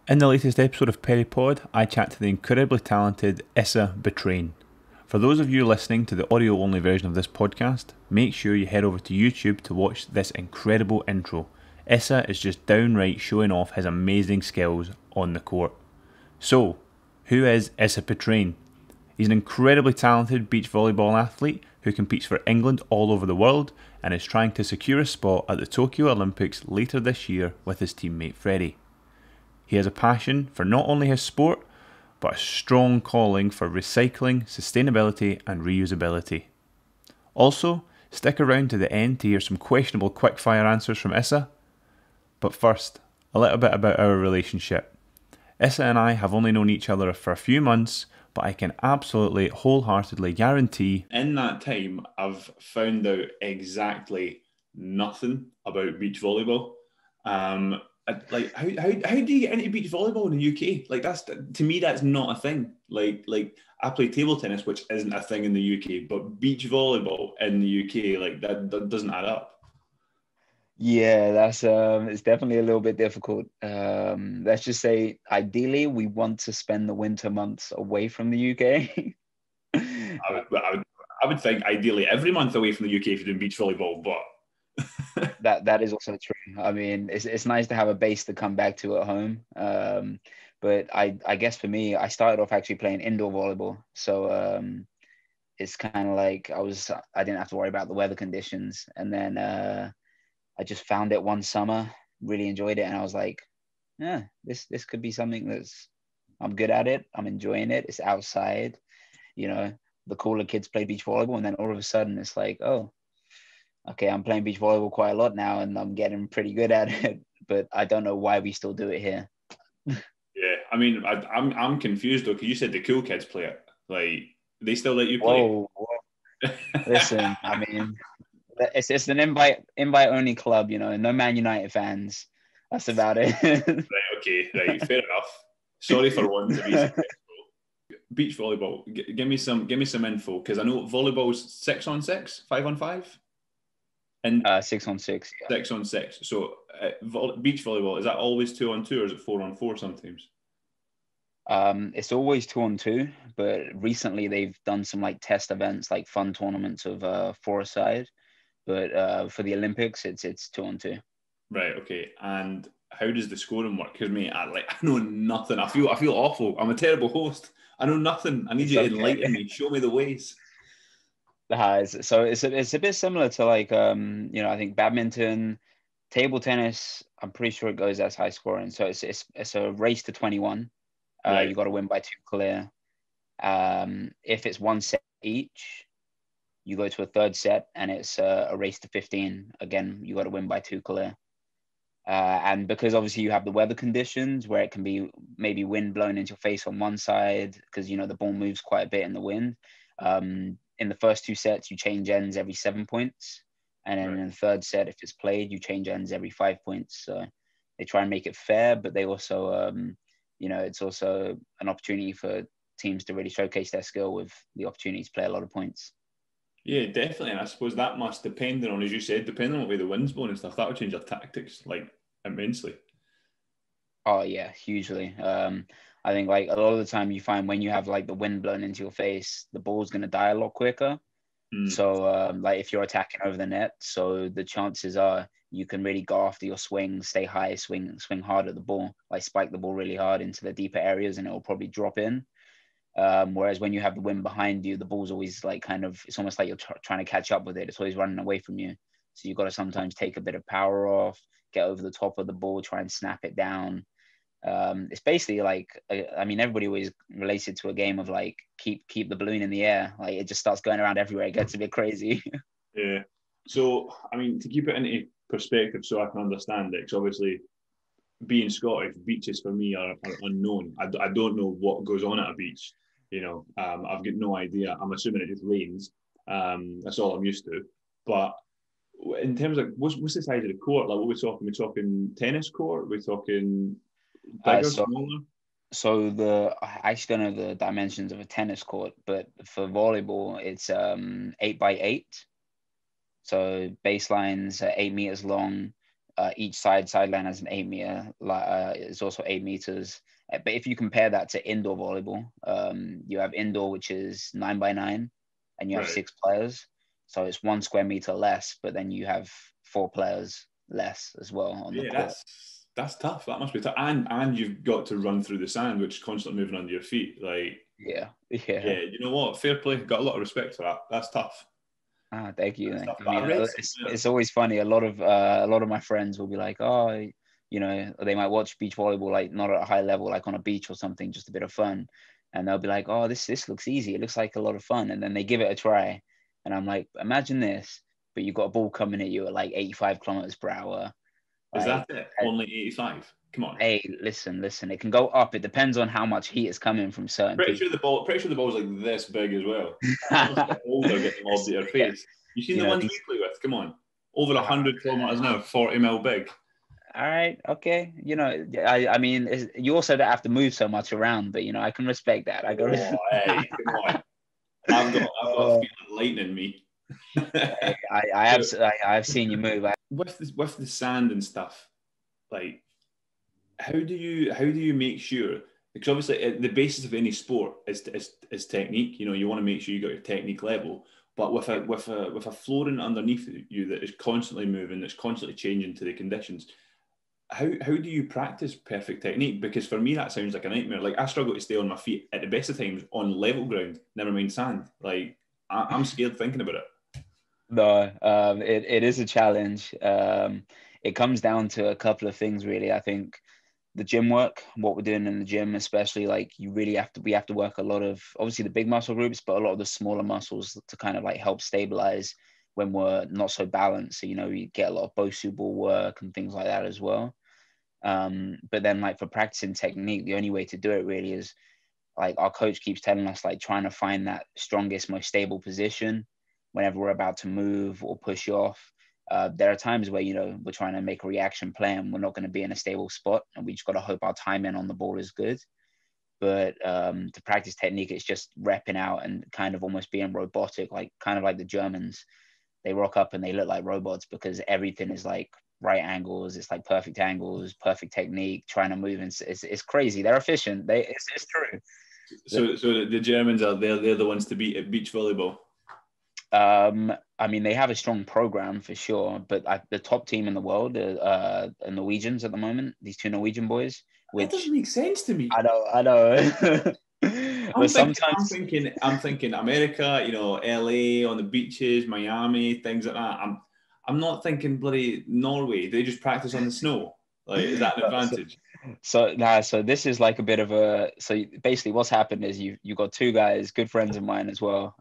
In the latest episode of PerryPOD, I chat to the incredibly talented Issa Batrane. For those of you listening to the audio only version of this podcast, make sure you head over to YouTube to watch this incredible intro. Issa is just downright showing off his amazing skills on the court. So, who is Issa Batrane? He's an incredibly talented beach volleyball athlete who competes for England all over the world and is trying to secure a spot at the Tokyo Olympics later this year with his teammate Freddie. He has a passion for not only his sport, but a strong calling for recycling, sustainability, and reusability. Also, stick around to the end to hear some questionable quickfire answers from Issa. But first, a little bit about our relationship. Issa and I have only known each other for a few months, but I can absolutely wholeheartedly guarantee in that time I've found out exactly nothing about beach volleyball. How do you get into beach volleyball in the UK? Like that's to me that's not a thing. Like I play table tennis, which isn't a thing in the UK, but beach volleyball in the UK like that doesn't add up. Yeah, that's it's definitely a little bit difficult. Let's just say ideally we want to spend the winter months away from the UK. I would, I would I would think ideally every month away from the UK if you're doing beach volleyball, but That is also true. I mean, it's nice to have a base to come back to at home. But I guess for me, I started off actually playing indoor volleyball. So it's kind of like I didn't have to worry about the weather conditions. And then I just found it one summer, really enjoyed it, and I was like, yeah, this could be something that's I'm good at it. I'm enjoying it. It's outside, you know. The cooler kids play beach volleyball, and then all of a sudden it's like, oh, okay, I'm playing beach volleyball quite a lot now, and I'm getting pretty good at it. But I don't know why we still do it here. yeah, I mean I'm confused though because you said the cool kids play it. Like they still let you play Whoa, whoa. it. Listen, I mean, it's an invite only club, you know. No Man United fans. That's about it. Right, okay, right, fair enough. Sorry for wanting to be successful. Beach volleyball. Give me some info because I know volleyball's 6 on 6, 5 on 5, and 6 on 6. 6 on 6. So beach volleyball is that always 2 on 2 or is it 4 on 4 sometimes? It's always 2 on 2, but recently they've done some like test events, like fun tournaments of 4 aside. But for the Olympics, it's 2 on 2. Right. Okay. And how does the scoring work? Because me, I know nothing. I feel awful. I'm a terrible host. I know nothing. I need It's you to okay. enlighten me. Show me the ways. So it's a bit similar to like I think badminton, table tennis. I'm pretty sure it goes as high scoring. So it's a race to 21. Right. You got to win by two clear. If it's one set each, you go to a third set, and it's a race to 15. Again, you got to win by two clear. And because obviously you have the weather conditions where it can be maybe wind blowing into your face on one side because the ball moves quite a bit in the wind. In the first two sets, you change ends every 7 points, and then Right. in the third set, if it's played, you change ends every 5 points. So they try and make it fair, but they also, it's also an opportunity for teams to really showcase their skill with the opportunity to play a lot of points. Yeah, definitely. And I suppose that must, depending on, as you said, depending on what way the wind's blowing and stuff, that would change your tactics like immensely. Oh yeah, hugely. I think like a lot of the time you find when you have like the wind blowing into your face, the ball's gonna die a lot quicker. Mm, So like if you're attacking over the net, so the chances are you can really go after your swing, stay high, swing hard at the ball, like spike the ball really hard into the deeper areas, and it will probably drop in. Whereas when you have the wind behind you, the ball's always like it's almost like you're trying to catch up with it. It's always running away from you. So you've got to sometimes take a bit of power off, get over the top of the ball, try and snap it down. It's basically like I mean everybody always relates it to a game of like keep the balloon in the air, like it just starts going around everywhere, it gets a bit crazy. yeah. So, I mean, to keep it into perspective so I can understand it, because obviously being Scottish, beaches for me are unknown. I don't know what goes on at a beach. I've got no idea. I'm assuming it just rains. That's all I'm used to. But in terms of what's the size of the court? Like, what are we talking? We talking tennis court? We talking bigger, So smaller? the I actually don't know the dimensions of a tennis court, but for volleyball it's 8 by 8. So baselines are 8 meters long. Each sideline has an 8 meter. It's also 8 meters. But if you compare that to indoor volleyball, you have indoor, which is 9x9, and you have Right. 6 players. So it's 1 square meter less, but then you have 4 players less as well on the Yeah, court. that's tough. That must be tough. And you've got to run through the sand, which is constantly moving under your feet. Like, Yeah. you know what? Fair play. Got a lot of respect for that. That's tough. Thank you. That's tough. I But I mean, read it's always funny. A lot of my friends will be like, oh, they might watch beach volleyball, like not at a high level, like on a beach or something, just a bit of fun, and they'll be like, oh, this looks easy. It looks like a lot of fun, and then they give it a try, and I'm like, imagine this, but you've got a ball coming at you at like 85 kilometers per hour. is Like, that it? Only 85? Come on. hey, listen, it can go up. It depends on how much heat is coming from certain Pretty people. sure the ball's like this big as well. Almost get older getting lobbed at your Yeah, face. You seen the ones these. we play with? Come on. Over 100 kilometers an hour, 40 mil big. All right, okay. I mean, you also don't have to move so much around, but I can respect that. I go. Oh, hey, come on. I've got a feeling lightning me. I've seen you move. With the sand and stuff, like how do you make sure, because obviously the basis of any sport is technique. You want to make sure you got your technique level, but with a flooring underneath you that is constantly moving, that's constantly changing to the conditions, how do you practice perfect technique? Because for me that sounds like a nightmare. Like, I struggle to stay on my feet at the best of times on level ground, never mind sand. Like, I'm scared thinking about it. No, it is a challenge. It comes down to a couple of things, really. I think the gym work, what we're doing in the gym, especially, like, we have to work a lot of, obviously, the big muscle groups, but a lot of the smaller muscles to kind of like help stabilize when we're not so balanced. So, you get a lot of Bosu ball work and things like that as well. But then, like, for practicing technique, the only way to do it really is, like, our coach keeps telling us, like, trying to find that strongest, most stable position whenever we're about to move or push off. There are times where, we're trying to make a reaction play and we're not going to be in a stable spot, and we just got to hope our timing on the ball is good. But to practice technique, it's just repping out and kind of almost being robotic, like kind of like the Germans. They rock up and they look like robots because everything is like right angles. It's like perfect angles, perfect technique, trying to move. And it's crazy. They're efficient. It's true. So the Germans they're the ones to beat at beach volleyball. I mean, they have a strong program for sure, but the top team in the world are Norwegians at the moment. These two Norwegian boys, That which doesn't make sense to me. I know. But I'm thinking America, LA on the beaches, Miami, things like that. I'm not thinking bloody Norway. They just practice on the snow. Like, is that an advantage? So this is like a bit of so basically what's happened is you got two guys, good friends of mine as well,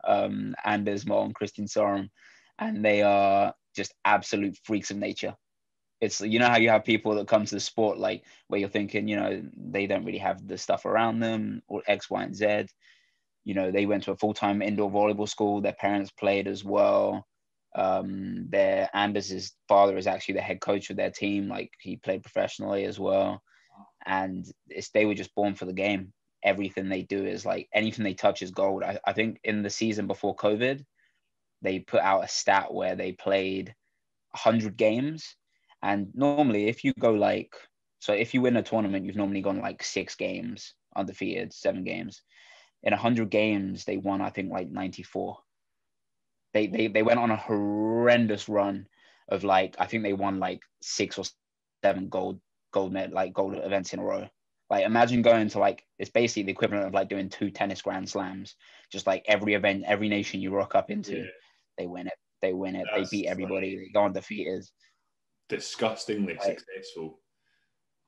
Anders Mo and Christian Sorum, and they are just absolute freaks of nature. It's, how you have people that come to the sport, like, where you're thinking, they don't really have the stuff around them, or X, Y, and Z. They went to a full-time indoor volleyball school. Their parents played as well. Their Anders' father is actually the head coach of their team. Like, he played professionally as well. And they were just born for the game. Everything they do is like, anything they touch is gold. I think in the season before COVID, they put out a stat where they played 100 games. And normally, if you go like, so if you win a tournament, you've normally gone like 6 games undefeated, 7 games. In 100 games, they won, I think, like 94. They went on a horrendous run of, like, I think they won like 6 or 7 gold events in a row. Like, imagine going to, like, it's basically the equivalent of like doing 2 tennis grand slams. Just like every event, every nation you rock up into, they win it. They win it. They beat everybody. They go undefeated. Disgustingly Like, successful.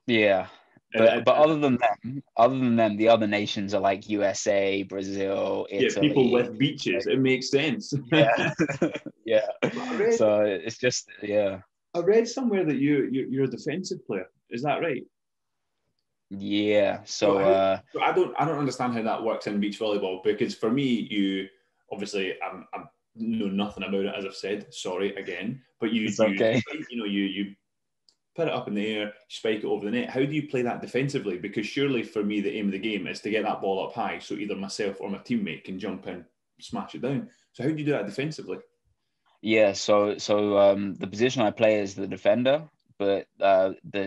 yeah. But other than them, the other nations are like USA, Brazil, Italy. People with beaches. It makes sense. Yeah. Yeah. So it's just, yeah. I read somewhere that you're a defensive player. Is that right? Yeah. So I don't understand how that works in beach volleyball, because for me, you obviously I know nothing about it, as I've said. Sorry again, but it's okay. you put it up in the air, spike it over the net. How do you play that defensively? Because surely for me, the aim of the game is to get that ball up high, so either myself or my teammate can jump in, smash it down. So how do you do that defensively? Yeah. So the position I play is the defender, but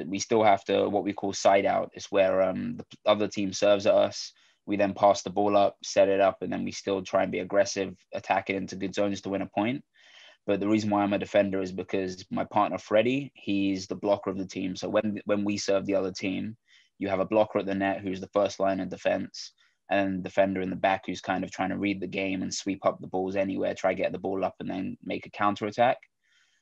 we still have to what we call side out. It's where the other team serves at us. We then pass the ball up, set it up, and then we still try and be aggressive, attack it into good zones to win a point. But the reason why I'm a defender is because my partner Freddie, he's the blocker of the team. So when we serve the other team, you have a blocker at the net who's the first line of defense, and defender in the back who's kind of trying to read the game and sweep up the balls anywhere, try to get the ball up and then make a counter attack.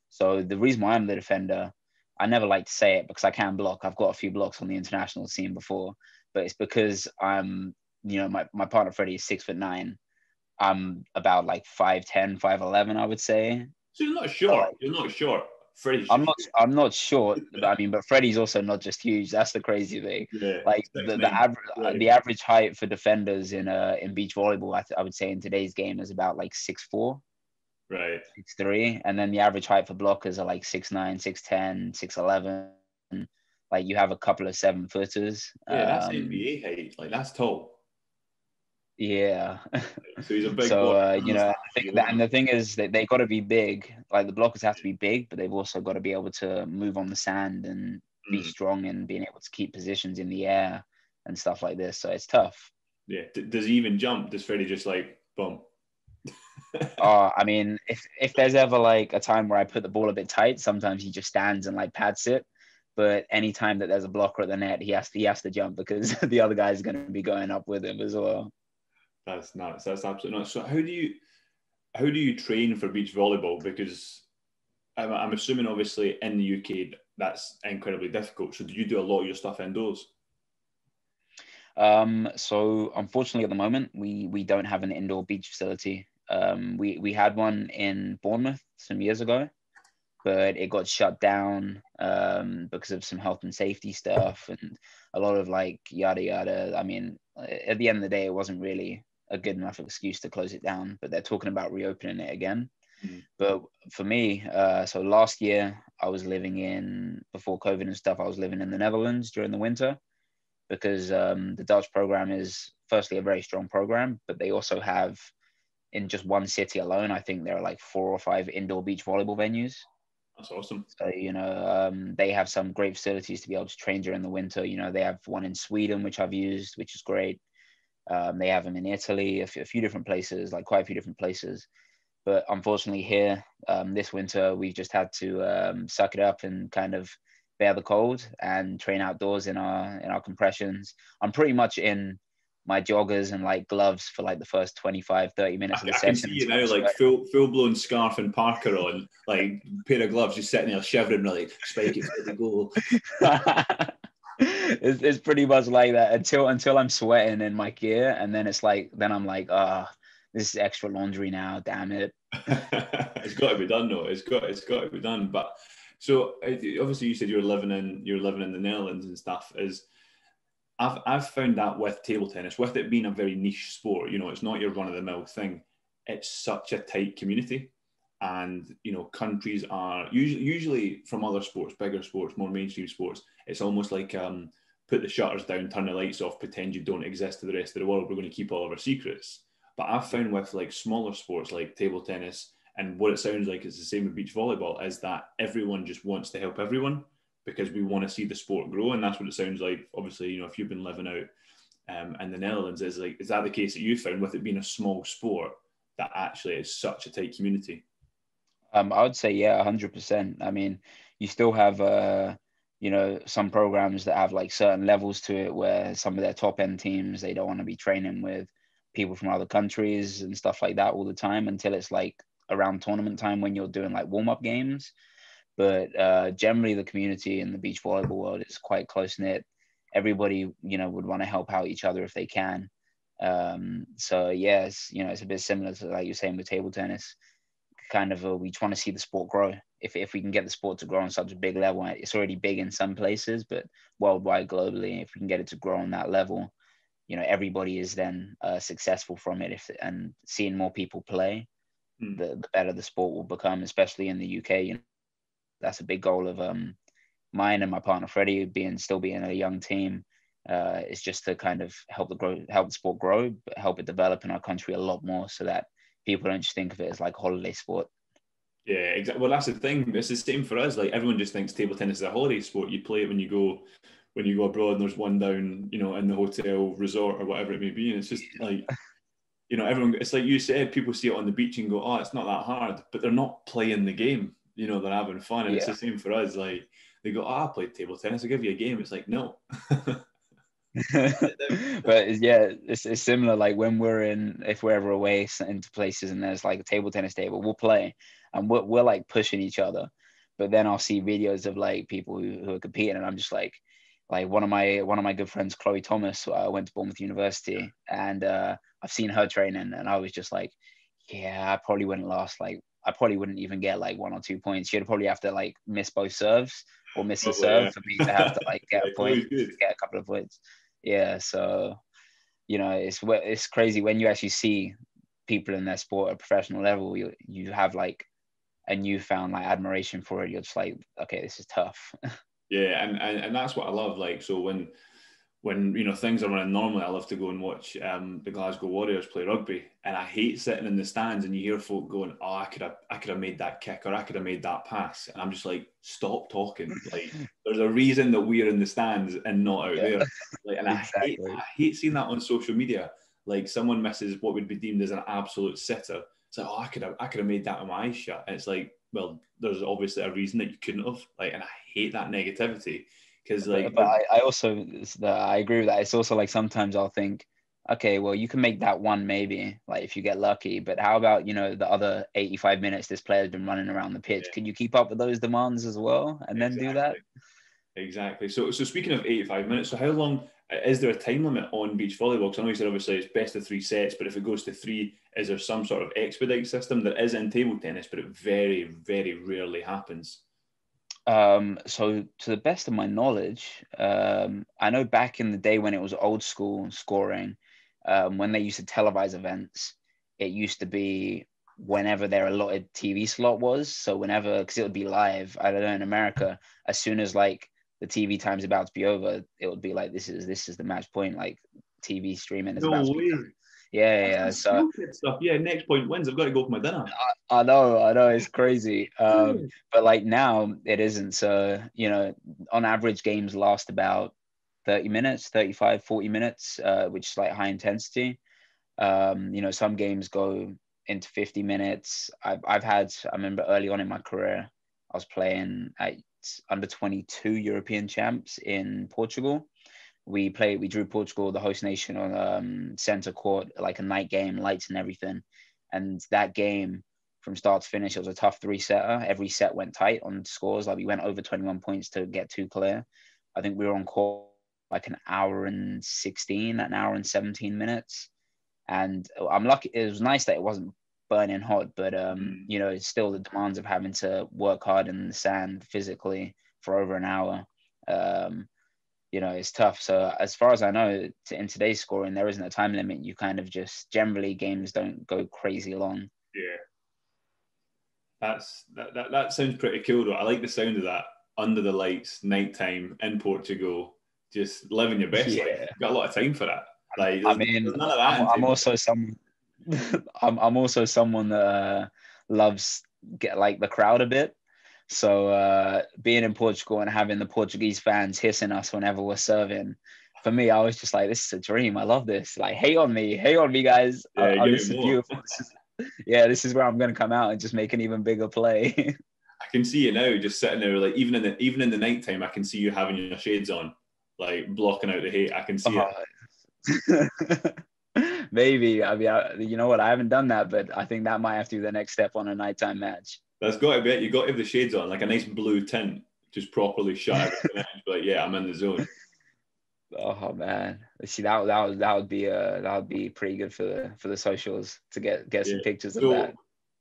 So the reason why I'm the defender, I never like to say it because I can block. I've got a few blocks on the international scene before, but it's because my partner Freddie is 6'9". I'm about like 5'10", 5'11", I would say. So you're not short. You're not short. Freddie's I'm not short, but Freddie's also not just huge. That's the crazy thing. Yeah, like the average height for defenders in beach volleyball, I would say in today's game is about like 6'4". Right. 6'3", and then the average height for blockers are like 6'9", 6'10", 6'11". Like you have a couple of 7-footers. Yeah, that's NBA height. Like that's tall. Yeah. So he's a big. So the thing is that they got to be big. Like the blockers have to be big, but they've also got to be able to move on the sand and be strong and being able to keep positions in the air and stuff like this. So it's tough. Yeah. Does he even jump? Does Freddie just like boom? I mean, if there's ever like a time where I put the ball a bit tight, sometimes he just stands and like pads it. But anytime that there's a blocker at the net, he has to jump because the other guy's going to be going up with him as well. That's nuts. That's absolutely nuts. So how do you train for beach volleyball? Because I'm assuming obviously in the UK that's incredibly difficult. So do you do a lot of your stuff indoors? So unfortunately at the moment we don't have an indoor beach facility. We had one in Bournemouth some years ago, but it got shut down because of some health and safety stuff and a lot of like yada yada. I mean, at the end of the day, it wasn't really a good enough excuse to close it down, but they're talking about reopening it again. But for me, so last year I was living before COVID and stuff, I was living in the Netherlands during the winter because the Dutch program is firstly a very strong program, but they also have in just one city alone, I think there are like 4 or 5 indoor beach volleyball venues. That's awesome. So, they have some great facilities to be able to train during the winter. They have one in Sweden, which I've used, which is great. They have them in Italy, a few different places, like quite a few different places. But unfortunately here, this winter, we've just had to suck it up and kind of bear the cold and train outdoors in our compressions. I'm pretty much in my joggers and like gloves for like the first 25-30 minutes of the session. I can see you now, like full blown scarf and parker on, like pair of gloves, just sitting there shivering, like spike it for the goal. It's pretty much like that until I'm sweating in my gear, and then I'm like, this is extra laundry now, damn it. It's got to be done though. It's got to be done. But so obviously you said you're living in the Netherlands and stuff. I've found that with table tennis, with it being a very niche sport, it's not your run of the mill thing. It's such a tight community, and countries are usually from other sports, bigger sports, more mainstream sports. It's almost like put the shutters down, turn the lights off, pretend you don't exist to the rest of the world. We're going to keep all of our secrets. But I've found with like smaller sports like table tennis, and what it sounds like is the same with beach volleyball, is that everyone just wants to help everyone because we want to see the sport grow. And that's what it sounds like. Obviously, if you've been living out in the Netherlands, is that the case that you found with it being a small sport, that actually is such a tight community? I would say, yeah, 100%. I mean, you still have, some programs that have like certain levels to it where some of their top end teams, they don't want to be training with people from other countries and stuff like that all the time until it's like around tournament time when you're doing like warm-up games. But generally the community in the beach volleyball world is quite close-knit. Everybody, would want to help out each other if they can. So yes, it's a bit similar to like you're saying with table tennis. Kind of we want to see the sport grow. If we can get the sport to grow on such a big level, it's already big in some places, but worldwide, globally, if we can get it to grow on that level, everybody is then successful from it. And seeing more people play, the better the sport will become, especially in the UK. That's a big goal of mine and my partner Freddie, still being a young team. Is just to kind of help the sport grow, but help it develop in our country a lot more, so that people don't just think of it as like a holiday sport. Yeah, exactly. Well, that's the thing. It's the same for us. Like everyone just thinks table tennis is a holiday sport. You play it when you go abroad, and there's one down, in the hotel resort or whatever it may be, and it's just like, everyone. It's like you said, people see it on the beach and go, "Oh, it's not that hard," but they're not playing the game. They're having fun, and it's Yeah. the same for us. Like they go, "Oh, I played table tennis. I'll give you a game." It's like, no. But yeah, it's similar. Like when if we're ever away into places and there's like a table tennis table, we'll play and we're like pushing each other. But then I'll see videos of like people who are competing, and I'm just like one of my good friends, Chloe Thomas, went to Bournemouth University, and I've seen her training, and I was just like, yeah, I probably wouldn't last. Like I probably wouldn't even get like 1 or 2 points. She'd probably have to like miss both serves or miss a Probably, serve yeah. for me to have to like get Yeah, a point, Chloe's good. get a couple of points. Yeah, so it's crazy when you actually see people in their sport at professional level. You have like a newfound like admiration for it. You're just like, okay, this is tough. Yeah, and that's what I love. Like, so when things are running normally, I love to go and watch the Glasgow Warriors play rugby, and I hate sitting in the stands and you hear folk going, "Oh, I could have made that kick, or I could have made that pass," and I'm just like, "Stop talking!" Like, there's a reason that we're in the stands and not out Yeah, there. Like, and exactly. I hate seeing that on social media. Like, someone misses what would be deemed as an absolute sitter. It's like, "Oh, I could have made that with my eyes shut," and it's like, well, there's obviously a reason that you couldn't have. Like, and I hate that negativity because But like, I also I agree with that. It's also like sometimes I'll think, okay, well you can make that one maybe like if you get lucky, but how about the other 85 minutes this player's been running around the pitch? Can you keep up with those demands as well and then do that? exactly. Exactly. So speaking of 85 minutes, so how long is there a time limit on beach volleyball? Because I know you said obviously it's best of three sets, but if it goes to three, is there some sort of expedite system? There is in table tennis, but it very, very rarely happens. So to the best of my knowledge, I know back in the day when it was old school scoring, when they used to televise events, it used to be whenever their allotted TV slot was. So whenever, because it would be live. I don't know, in America, as soon as like the TV time's about to be over, it would be like this is the match point. Like TV streaming is about No to be done. way. Yeah, yeah, That's yeah. the So skill set stuff. Yeah, next point wins. I've got to go for my dinner. I know, it's crazy. Yeah. But like now it isn't. So, on average games last about 30 minutes, 35, 40 minutes, which is like high intensity. Some games go into 50 minutes. I remember early on in my career, I was playing at under 22 European champs in Portugal. We drew Portugal, the host nation, on center court, like a night game, lights and everything. And that game, from start to finish, it was a tough three-setter. Every set went tight on scores. Like we went over 21 points to get two clear. I think we were on court like an hour and 16, an hour and 17 minutes. And I'm lucky. It was nice that it wasn't burning hot, but Mm. it's still the demands of having to work hard in the sand physically for over an hour. Um, it's tough. So as far as I know, in today's scoring, there isn't a time limit. You kind of just generally games don't go crazy long. Yeah. That sounds pretty cool though. I like the sound of that. Under the lights, nighttime in Portugal, just living your best life. Yeah, You've got a lot of time for that. Like I there's mean, none of that in I'm table also some I'm also someone that loves get like the crowd a bit. So being in Portugal and having the Portuguese fans hissing us whenever we're serving, for me, I was just like, this is a dream. I love this. Like, hate on me, guys. tennis. Yeah, give This me is more. beautiful. This is where I'm gonna come out and just make an even bigger play. I can see you now, just sitting there, like even in the nighttime, I can see you having your shades on, like blocking out the hate. I can see it. Maybe. I mean, you know what? I haven't done that, but I think that might have to be the next step on a nighttime match. That's got to be it. You got to have the shades on, like a nice blue tint, just properly shut everything out. But yeah, I'm in the zone. Oh man, see that would be pretty good for the socials to get Yeah. some pictures of So, that.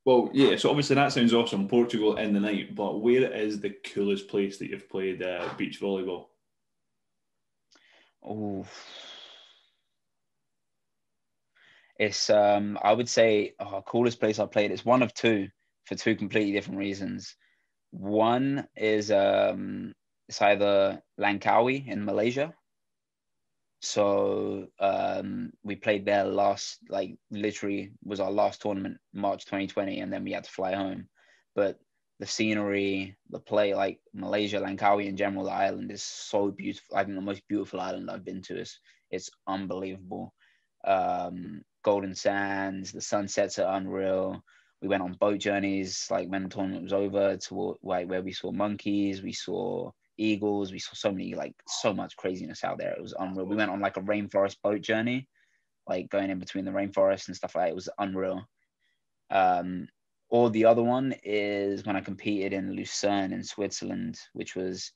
well, yeah. So obviously that sounds awesome, Portugal in the night. But where is the coolest place that you've played beach volleyball? Oh, it's I would say coolest place I played. It's one of two for two completely different reasons. One is it's either Langkawi in Malaysia. So we played there last, like literally was our last tournament, March 2020, and then we had to fly home. but the scenery, the play, like Malaysia, Langkawi in general, the island is so beautiful. I think the most beautiful island I've been to is it's unbelievable. Golden sands, the sunsets are unreal. We went on boat journeys like when the tournament was over to like where we saw monkeys, we saw eagles, we saw so much craziness out there. It was unreal. We went on like a rainforest boat journey, like going in between the rainforest and stuff like that. It was unreal. Or the other one is when I competed in Lucerne in Switzerland, which was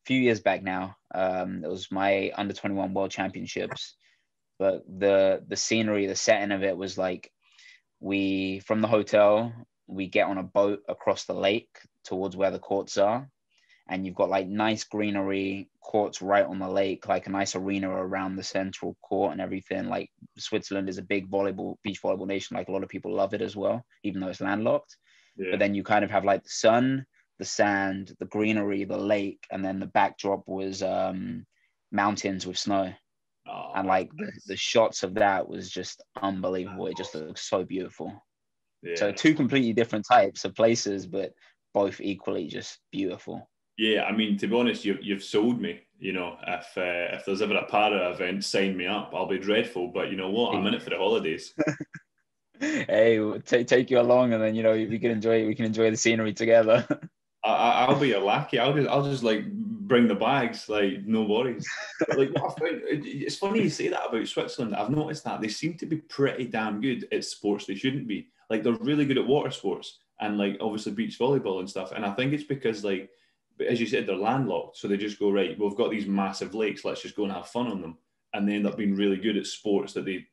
a few years back now. It was my under 21 world championships, but the scenery, the setting of it was like from the hotel, we get on a boat across the lake towards where the courts are. And you've got like nice greenery, courts right on the lake, like a nice arena around the central court and everything. Like Switzerland is a big beach volleyball nation. Like a lot of people love it as well, even though it's landlocked. Yeah. But then you kind of have like the sun, the sand, the greenery, the lake, and then the backdrop was mountains with snow. Oh, and like the shots of that was just unbelievable. It just looks so beautiful. Yeah. So two completely different types of places, but both equally just beautiful. Yeah, I mean, to be honest, you've sold me. You know, if there's ever a para event, sign me up. I'll be dreadful, but you know what? I'm in it for the holidays. Hey, take you along, and then we can enjoy the scenery together. I'll be your lackey. I'll just like bring the bags, like no worries. But, like what I found, it's funny you say that about Switzerland. I've noticed that they seem to be pretty damn good at sports they shouldn't be. Like they're really good at water sports and like obviously beach volleyball and stuff. And I think it's because like, as you said, they're landlocked, so they just go right. We've got these massive lakes. Let's just go and have fun on them, and they end up being really good at sports that they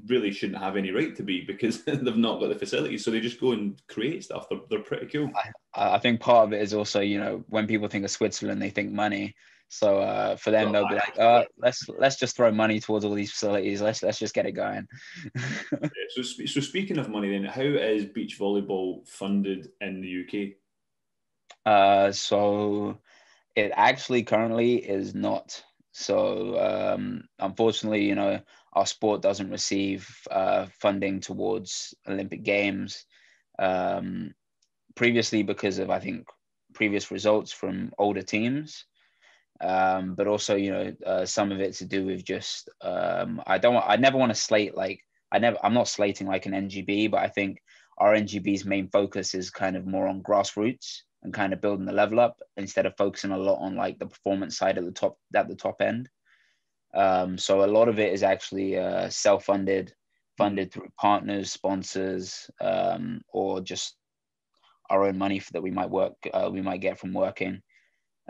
really shouldn't have any right to be because they've not got the facilities. So they just go and create stuff. They're pretty cool. I think part of it is also, when people think of Switzerland, they think money. So for them, they'll be like, let's just throw money towards all these facilities. Let's just get it going. So speaking of money, then, how is beach volleyball funded in the UK? So it actually currently is not. So unfortunately, our sport doesn't receive funding towards Olympic Games. Previously because of, I think, previous results from older teams. But also, some of it to do with just, I never want to slate, I'm not slating like an NGB, but I think our NGB's main focus is kind of more on grassroots and kind of building the level up instead of focusing a lot on like the performance side at the top end. So a lot of it is actually self-funded, funded through partners, sponsors, or just our own money that we might get from working.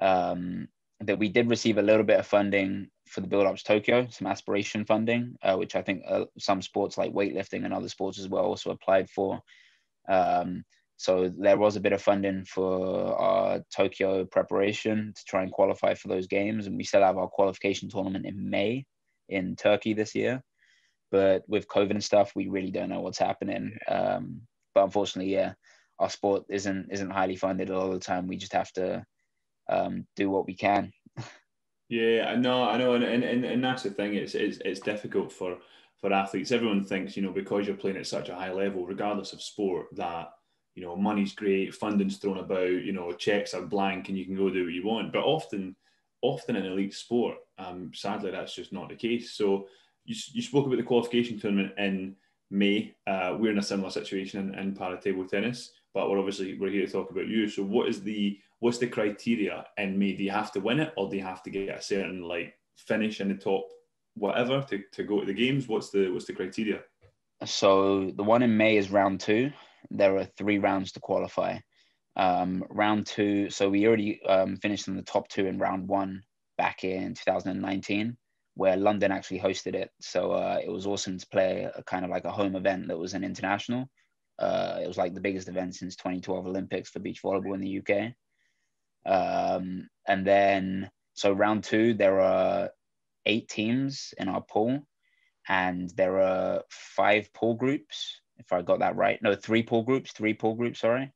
That we did receive a little bit of funding for the build up to Tokyo, some aspiration funding, which I think some sports like weightlifting and other sports as well also applied for. So there was a bit of funding for our Tokyo preparation to try and qualify for those games. And we still have our qualification tournament in May in Turkey this year. But with COVID and stuff, we really don't know what's happening. But unfortunately, yeah, our sport isn't highly funded a lot of the time. We just have to do what we can. Yeah, I know, and that's the thing. It's difficult for athletes. Everyone thinks, because you're playing at such a high level, regardless of sport, that money's great, funding's thrown about, checks are blank, and you can go do what you want. But often in elite sport, sadly, that's just not the case. So you spoke about the qualification tournament in May. We're in a similar situation in para table tennis, but we're here to talk about you. So what's the criteria in May? Do you have to win it, or do you have to get a certain finish in the top whatever to go to the games? What's the criteria? So the one in May is round 2. There are 3 rounds to qualify. Round 2, so we already finished in the top 2 in round 1 back in 2019, where London actually hosted it. So it was awesome to play a kind of like a home event that was an international. It was like the biggest event since 2012 Olympics for beach volleyball in the UK. And then, so round 2, there are 8 teams in our pool, and there are 5 pool groups, if I got that right. No, 3 pool groups, sorry.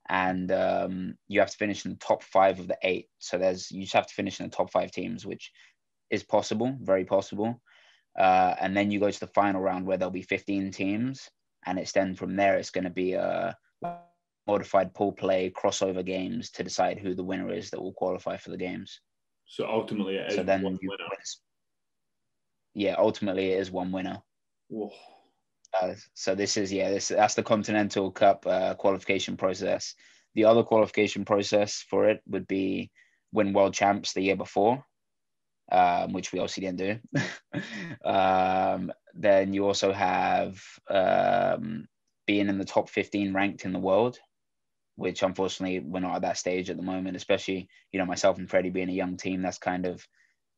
And you have to finish in the top 5 of the 8. So you just have to finish in the top 5 teams, which is possible, very possible. And then you go to the final round where there'll be 15 teams, and it's then from there, it's going to be modified pool play crossover games to decide who the winner is that will qualify for the games. So ultimately, it is one winner. Ultimately it is one winner. Whoa. So that's the Continental Cup qualification process. The other qualification process for it would be win world champs the year before, which we obviously didn't do. Then you also have being in the top 15 ranked in the world, which unfortunately we're not at that stage at the moment, especially, myself and Freddie being a young team. That's kind of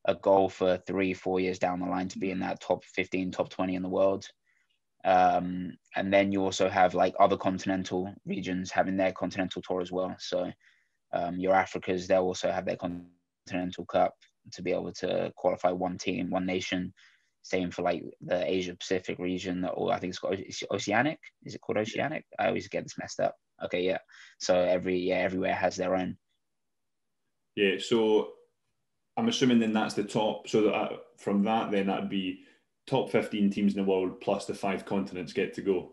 a goal for 3-4 years down the line to be in that top 15, top 20 in the world. And then you also have like other continental regions having their continental tour as well. So your Africas, they'll also have their continental cup to be able to qualify one team, one nation. Same for like the Asia Pacific region, or I think it's Oceanic. Is it called Oceanic? I always get this messed up. Okay, yeah. So everywhere has their own. Yeah. So I'm assuming then that's the top. So that from that, then that'd be top 15 teams in the world plus the 5 continents get to go.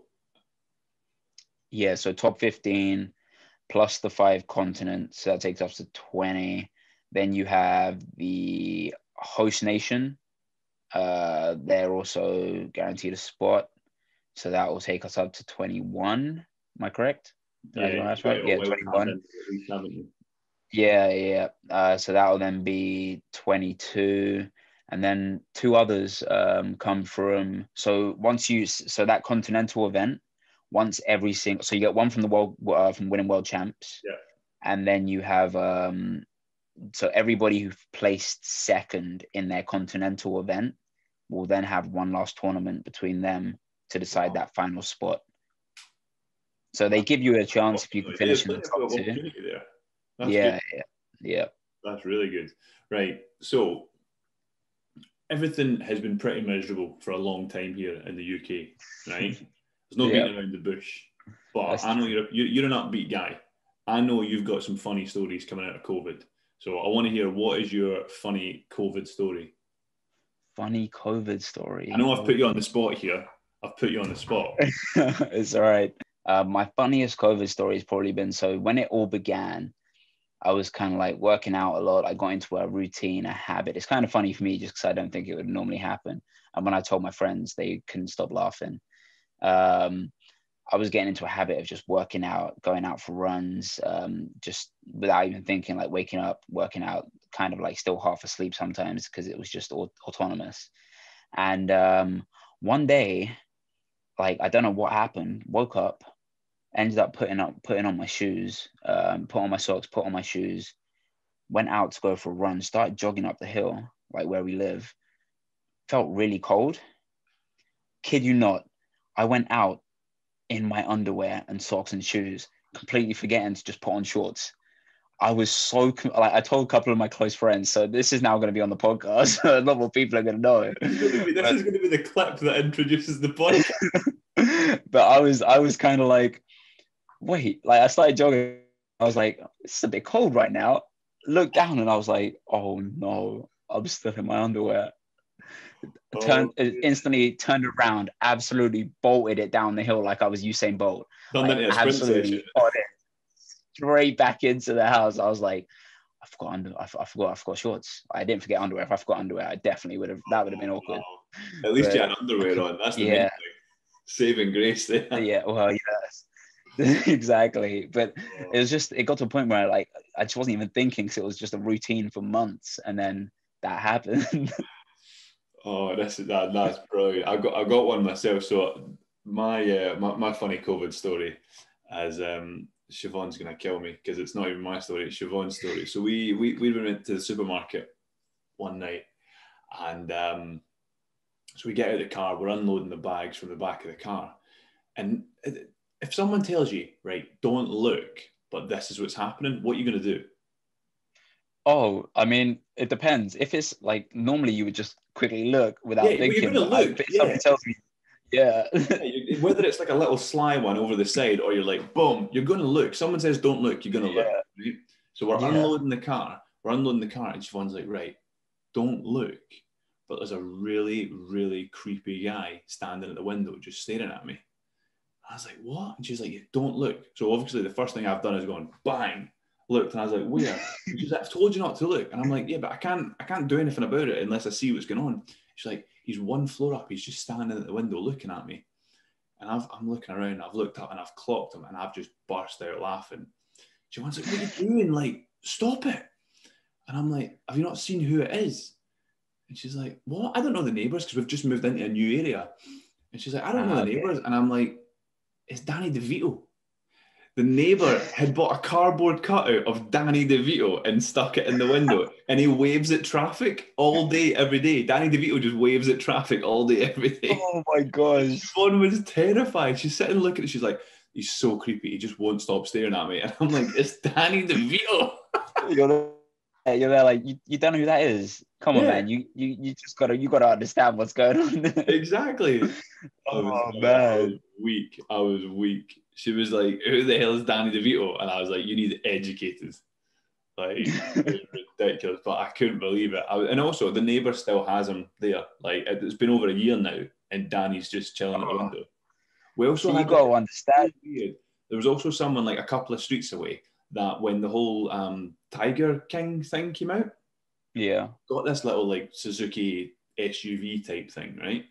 Yeah. So top 15 plus the 5 continents. So that takes us to 20. Then you have the host nation. They're also guaranteed a spot. So that will take us up to 21. Am I correct? That's right. Yeah, 21. Yeah. So that will then be 22. And then 2 others come from. So that continental event, once every single. So you get one from the world, from winning world champs. Yeah. And then you have. So everybody who placed second in their continental event will then have one last tournament between them to decide that final spot. So they give you a chance if you can finish in the top 2. Yeah. That's really good. Right. So everything has been pretty miserable for a long time here in the UK, right? There's no beating around the bush. But I know you're an upbeat guy. I know you've got some funny stories coming out of COVID. So I want to hear, what is your funny COVID story? Funny COVID story? I know I've put you on the spot here. I've put you on the spot. It's all right. My funniest COVID story has probably been, so when it all began, I was kind of like working out a lot. I got into a routine, a habit. It's kind of funny for me just because I don't think it would normally happen. And when I told my friends, they couldn't stop laughing. I was getting into a habit of just working out, going out for runs, just without even thinking, like waking up, working out, kind of like still half asleep sometimes because it was just autonomous. And one day, like, I don't know what happened, woke up, ended up putting on my shoes, put on my socks, put on my shoes, went out to go for a run, started jogging up the hill, like where we live. Felt really cold. Kid you not, I went out in my underwear and socks and shoes, completely forgetting to just put on shorts. I was so like, I told a couple of my close friends, so this is now going to be on the podcast. A lot more people are going to know. This is going to be the clip that introduces the podcast. But I was kind of like, wait, like I started jogging. I was like, it's a bit cold right now. Looked down and I was like, oh no, I'm still in my underwear. Instantly turned around, absolutely bolted it down the hill like I was Usain Bolt. Like, absolutely straight back into the house. I was like, I forgot shorts. I didn't forget underwear. If I forgot underwear, I definitely would have. That would have been awkward. At least you had underwear on. That's the main thing. Saving grace there. Yeah. Well, yes. Exactly. But it got to a point where I just wasn't even thinking, because it was just a routine for months, and then that happened. Oh, that's brilliant. I got one myself. So my funny COVID story, as Siobhan's gonna kill me because it's not even my story, it's Siobhan's story. So we went to the supermarket one night, and so we get out of the car, we're unloading the bags from the back of the car, and if someone tells you, right, don't look, but this is what's happening, what are you gonna do? Oh, I mean, it depends. If it's like, normally you would just quickly look without thinking. You're gonna look. If someone tells me, whether it's like a little sly one over the side, or you're like, boom, you're gonna look. Someone says don't look, you're gonna look. Right? So we're unloading the car. And Siobhan's like, right, don't look. But there's a really, really creepy guy standing at the window just staring at me. I was like, what? And she's like, you don't look. So obviously the first thing I've done is gone, bang, looked. And I was like, where? And she's like, I've told you not to look. And I'm like, yeah, but I can't do anything about it unless I see what's going on. She's like, he's one floor up. He's just standing at the window looking at me. And I'm looking around, I've looked up and I've clocked him and I've just burst out laughing. She wants like, what are you doing? Like, stop it. And I'm like, have you not seen who it is? And she's like, what? I don't know the neighbours because we've just moved into a new area. And she's like, I don't know the neighbours. And I'm like, it's Danny DeVito. The neighbour had bought a cardboard cutout of Danny DeVito and stuck it in the window. And he waves at traffic all day, every day. Danny DeVito just waves at traffic all day, every day. Oh my gosh. Siobhan was terrified. She's sitting looking at it. She's like, he's so creepy. He just won't stop staring at me. And I'm like, it's Danny DeVito. You're there like, you don't know who that is. Come on, man. You just gotta understand what's going on. Exactly. I was weak. She was like, who the hell is Danny DeVito? And I was like, you need educated. Like, it was ridiculous, but I couldn't believe it. And also, the neighbour still has him there. Like, it's been over a year now, and Danny's just chilling at the window. We also you got to understand. Weird. There was also someone like a couple of streets away that when the whole Tiger King thing came out, got this little like Suzuki SUV type thing, right?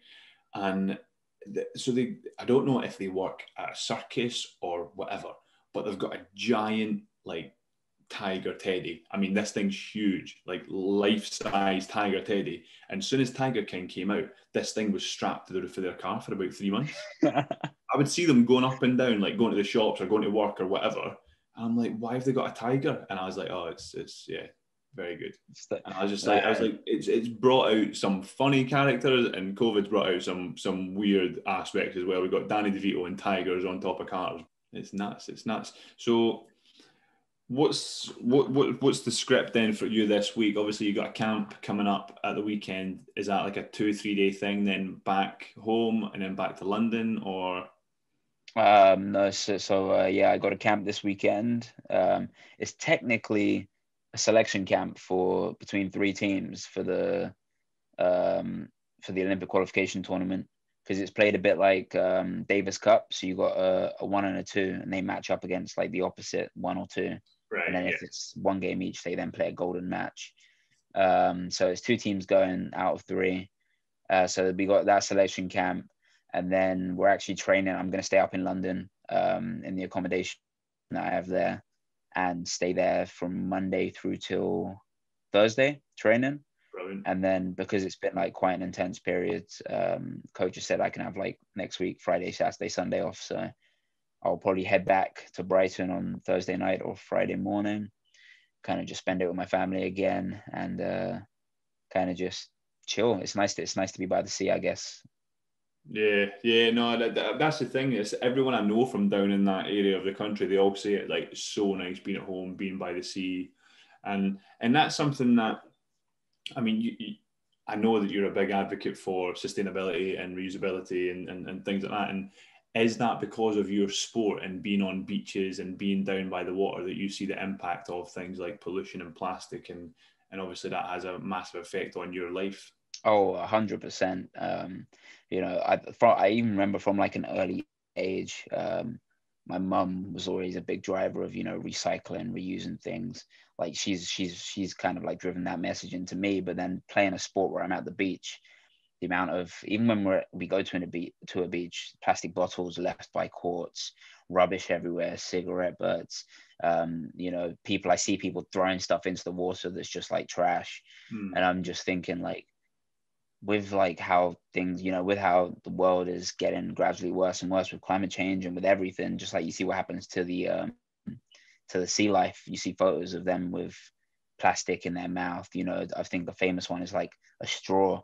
And so I don't know if they work at a circus or whatever, but they've got a giant like tiger teddy. I mean, this thing's huge, like life-size tiger teddy. And as soon as Tiger King came out, this thing was strapped to the roof of their car for about 3 months. I would see them going up and down, like going to the shops or going to work or whatever. And I'm like, why have they got a tiger? And I was like, oh, it's yeah, very good. And I was just like, it's brought out some funny characters, and COVID's brought out some weird aspects as well. We've got Danny DeVito and tigers on top of cars. It's nuts. So what's the script then for you this week? Obviously, you got a camp coming up at the weekend. Is that like a 2-3 day thing, then back home and then back to London, or? No, yeah, I got a camp this weekend. It's technically a selection camp for between 3 teams for the Olympic qualification tournament, because it's played a bit like Davis Cup. So you got a 1 and a 2, and they match up against like the opposite 1 or 2. Right, and then if it's 1 game each, they then play a golden match. So it's 2 teams going out of 3. So we got that selection camp. And then we're actually training. I'm going to stay up in London in the accommodation that I have there, and stay there from Monday through till Thursday training. Brilliant. And then because it's been like quite an intense period, coach has said I can have like next week, Friday, Saturday, Sunday off. So I'll probably head back to Brighton on Thursday night or Friday morning, kind of just spend it with my family again, and kind of just chill. It's nice to be by the sea, I guess. Yeah, no, that's the thing. Is everyone I know from down in that area of the country, they all say it like it's so nice being at home, being by the sea, and that's something that, I mean, I know that you're a big advocate for sustainability and reusability and things like that. And is that because of your sport and being on beaches and being down by the water that you see the impact of things like pollution and plastic, and obviously that has a massive effect on your life? Oh, 100%. I even remember from like an early age, my mum was always a big driver of, recycling, reusing things. Like she's kind of like driven that message into me. But then playing a sport where I'm at the beach, the amount of, even when we go to a beach, plastic bottles left by courts, rubbish everywhere, cigarette butts, I see people throwing stuff into the water that's just like trash. And I'm just thinking, like, with like how things, with how the world is getting gradually worse and worse with climate change and with everything, just like you see what happens to the sea life. You see photos of them with plastic in their mouth. I think the famous one is like a straw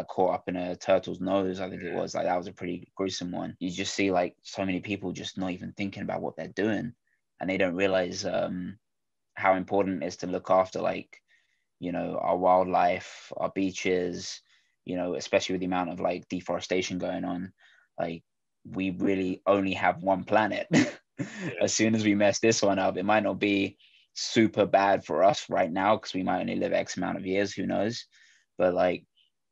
caught up in a turtle's nose. I think it was like, that was a pretty gruesome one. You just see like so many people just not even thinking about what they're doing, and they don't realize how important it is to look after, like, our wildlife, our beaches, especially with the amount of like deforestation going on. Like, we really only have one planet. As soon as we mess this one up, it might not be super bad for us right now because we might only live X amount of years, who knows? But like,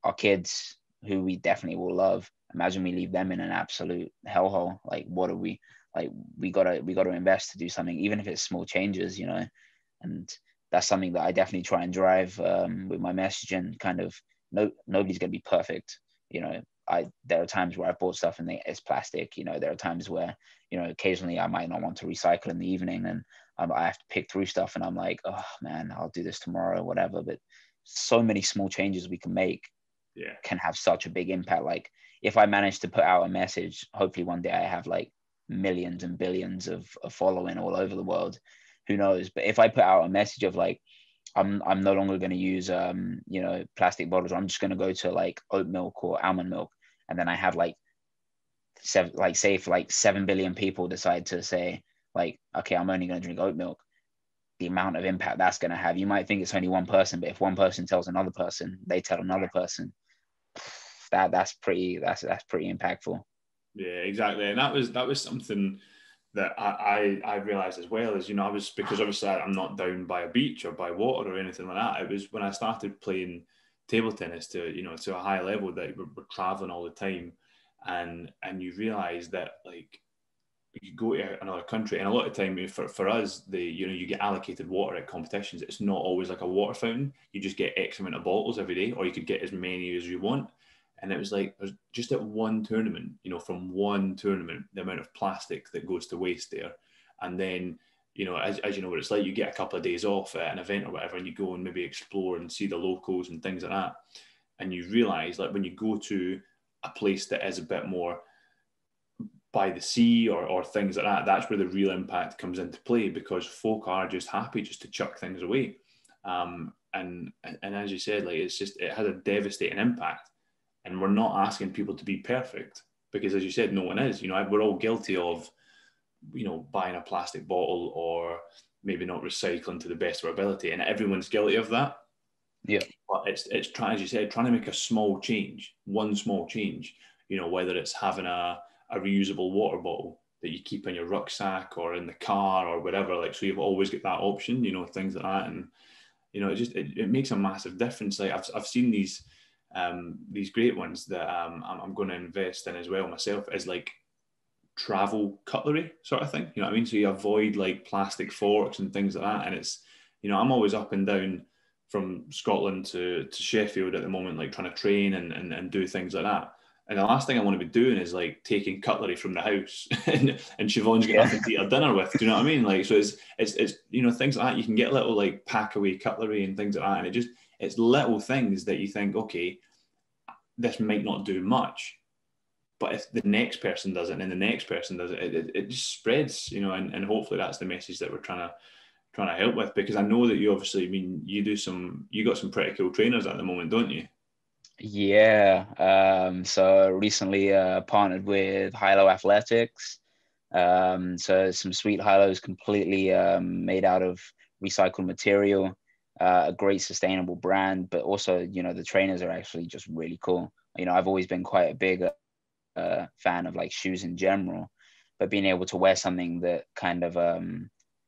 our kids who we definitely will love. Imagine we leave them in an absolute hellhole. Like, what are we like? We gotta invest to do something, even if it's small changes, And that's something that I definitely try and drive with my messaging. Kind of, nobody's gonna be perfect. There are times where I've bought stuff and it's plastic. There are times where occasionally I might not want to recycle in the evening, and I have to pick through stuff, and I'm like, oh man, I'll do this tomorrow, whatever. But so many small changes we can make can have such a big impact. Like, if I manage to put out a message, hopefully one day I have like millions and billions of following all over the world. Who knows? But if I put out a message of like, I'm no longer going to use plastic bottles, I'm just going to go to like oat milk or almond milk, and then I have like say if like 7 billion people decide to say like, okay, I'm only going to drink oat milk, the amount of impact that's going to have. You might think it's only one person, but if one person tells another person, they tell another person, that's pretty impactful. Yeah, exactly. And that was something that I realized as well, as I was, because obviously I'm not down by a beach or by water or anything like that. It was when I started playing table tennis to a high level, that we're traveling all the time, and you realize that, like, you go to another country, and a lot of time for us, you get allocated water at competitions. It's not always like a water fountain. You just get X amount of bottles every day, or you could get as many as you want. And it was like, there's just at one tournament, from one tournament, the amount of plastic that goes to waste there. And then, as you know what it's like, you get a couple of days off at an event or whatever, and you go and maybe explore and see the locals and things like that. And you realize, like, when you go to a place that is a bit more by the sea or things like that, that's where the real impact comes into play, because folk are just happy just to chuck things away. And as you said, like, it has a devastating impact, and we're not asking people to be perfect, because, as you said, no one is. We're all guilty of buying a plastic bottle, or maybe not recycling to the best of our ability, and everyone's guilty of that. Yeah. But it's trying, as you said, trying to make a small change, one small change, whether it's having a reusable water bottle that you keep in your rucksack or in the car or whatever, like, so you've always got that option, things like that. And it makes a massive difference. Like, I've seen these great ones that I'm going to invest in as well myself, as like travel cutlery sort of thing, you know what I mean? So you avoid like plastic forks and things like that. And it's, I'm always up and down from Scotland to Sheffield at the moment, like trying to train and do things like that. And the last thing I want to be doing is like taking cutlery from the house and Siobhan's got nothing to eat her dinner with. Do you know what I mean? Like, so it's things like that. You can get little like pack away cutlery and things like that. And it's little things that you think, okay, this might not do much, but if the next person does it and the next person does it, it just spreads, and hopefully that's the message that we're trying to help with. Because I know that you obviously, you got some pretty cool trainers at the moment, don't you? Yeah. So recently partnered with Hilo Athletics. So some sweet Hilos, completely made out of recycled material, a great sustainable brand, but also, the trainers are actually just really cool. I've always been quite a big fan of like shoes in general, but being able to wear something that kind of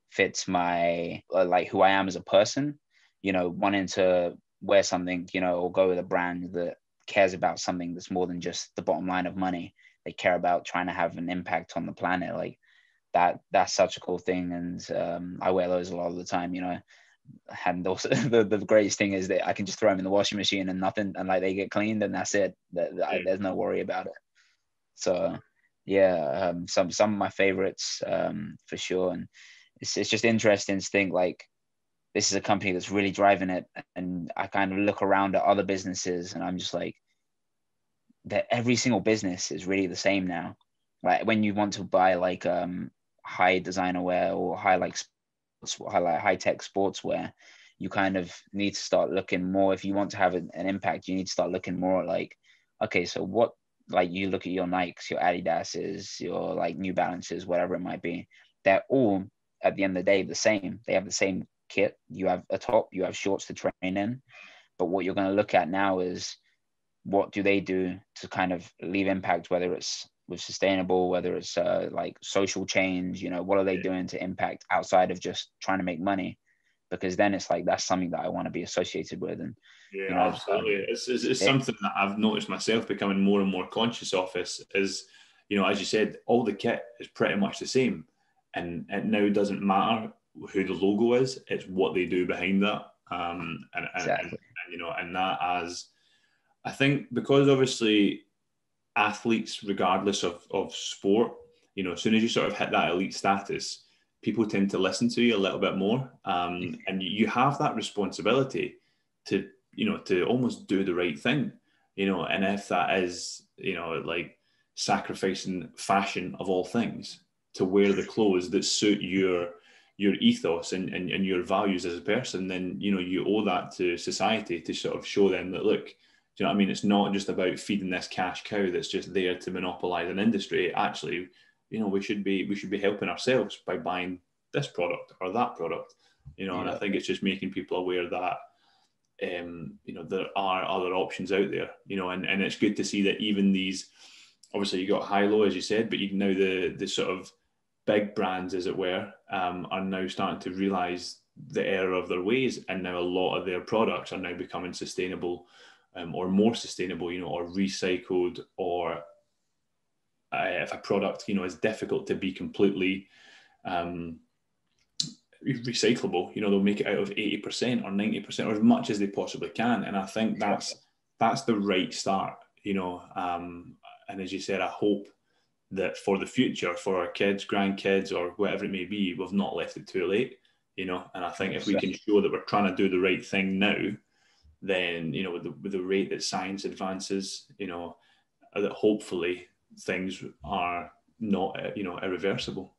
fits my like who I am as a person, wanting to wear something, or go with a brand that cares about something that's more than just the bottom line of money. They care about trying to have an impact on the planet. Like that's such a cool thing. And I wear those a lot of the time, and also the greatest thing is that I can just throw them in the washing machine and nothing, and like they get cleaned and that's it. There's no worry about it. So yeah, some of my favorites for sure. And it's just interesting to think like this is a company that's really driving it. And I kind of look around at other businesses and I'm just like, that every single business is really the same now. Like when you want to buy like high designer wear or high tech sportswear, you kind of need to start looking more. If you want to have an impact, you need to start looking more at like, okay, so what, like you look at your Nikes, your Adidas's, your like New Balances, whatever it might be, they're all at the end of the day the same. They have the same kit. You have a top, you have shorts to train in. But what you're going to look at now is what do they do to kind of leave impact, whether it's with sustainable, whether it's like social change, what are they doing to impact outside of just trying to make money? because then it's like that's something that I want to be associated with. And yeah, absolutely. It's something that I've noticed myself becoming more and more conscious of. Is as you said, all the kit is pretty much the same, and it now doesn't matter who the logo is; it's what they do behind that. Exactly. And that, as I think, because obviously athletes, regardless of sport, as soon as you sort of hit that elite status, people tend to listen to you a little bit more, and you have that responsibility to to almost do the right thing, and if that is like sacrificing fashion of all things to wear the clothes that suit your ethos and your values as a person, then you owe that to society to sort of show them that, look, do you know what I mean? It's not just about feeding this cash cow that's just there to monopolize an industry. Actually, we should be helping ourselves by buying this product or that product, and I think it's just making people aware that there are other options out there, and it's good to see that even these, obviously you got high low as you said, but even now the sort of big brands, as it were, are now starting to realize the error of their ways, and now a lot of their products are now becoming sustainable, or more sustainable, or recycled, or if a product is difficult to be completely recyclable, they'll make it out of 80% or 90% or as much as they possibly can, and I think that's the right start, and as you said, I hope that for the future, for our kids, grandkids, or whatever it may be, we've not left it too late, and I think if we can show that we're trying to do the right thing now, then with the rate that science advances, that hopefully things are not irreversible.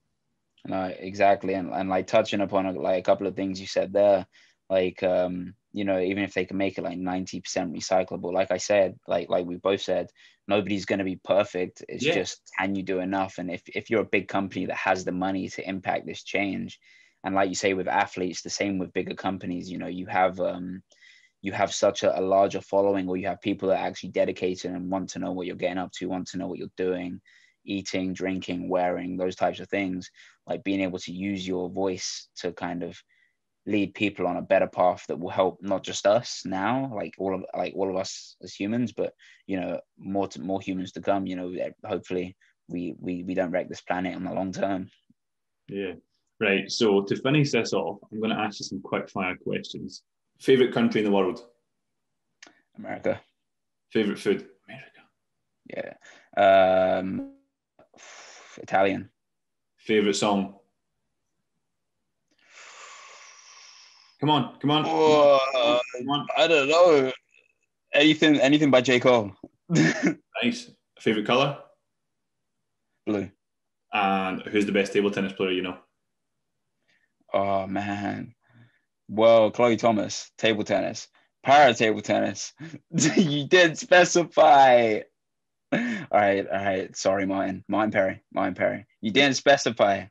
No, exactly. And like touching upon like a couple of things you said there, like even if they can make it like 90% recyclable, like I said, like we both said, nobody's going to be perfect. It's just, can you do enough? And if you're a big company that has the money to impact this change, and like you say with athletes, the same with bigger companies, you have such a larger following, or you have people that are actually dedicated and want to know what you're getting up to, want to know what you're doing, eating, drinking, wearing, those types of things. Like being able to use your voice to kind of lead people on a better path that will help not just us now, like all of us as humans, but more humans to come. Hopefully we don't wreck this planet in the long term. Yeah, right. So to finish this off, I'm going to ask you some quick fire questions. Favorite country in the world? America. Favorite food? America. Yeah. Italian. Favorite song? Come on. I don't know. Anything by J. Cole. Nice. Favorite color? Blue. And who's the best table tennis player you know? Oh man. Well, Chloe Thomas, table tennis. Para table tennis. You did specify. All right. Sorry, Martin Perry. You didn't specify.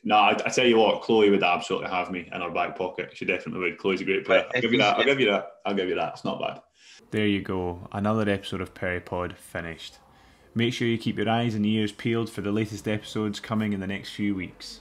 No, I tell you what, Chloe would absolutely have me in her back pocket. She definitely would. Chloe's a great player. I'll give you that. It's not bad. There you go. Another episode of PerryPOD finished. Make sure you keep your eyes and ears peeled for the latest episodes coming in the next few weeks.